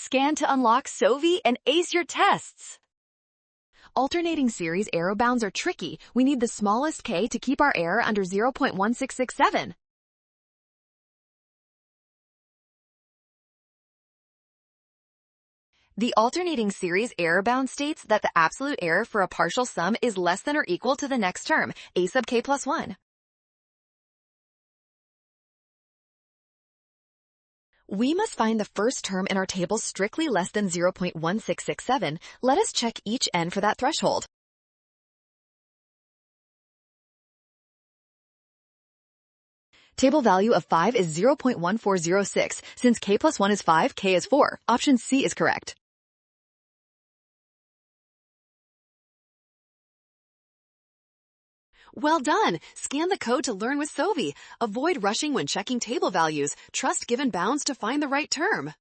Scan to unlock Sovi and ace your tests. Alternating series error bounds are tricky. We need the smallest k to keep our error under 0.1667. The alternating series error bound states that the absolute error for a partial sum is less than or equal to the next term, a sub k plus 1. We must find the first term in our table strictly less than 0.1667. Let us check each n for that threshold. Table value of 5 is 0.1406. Since k plus 1 is 5, k is 4. Option C is correct. Well done! Scan the code to learn with Sovi. Avoid rushing when checking table values. Trust given bounds to find the right term.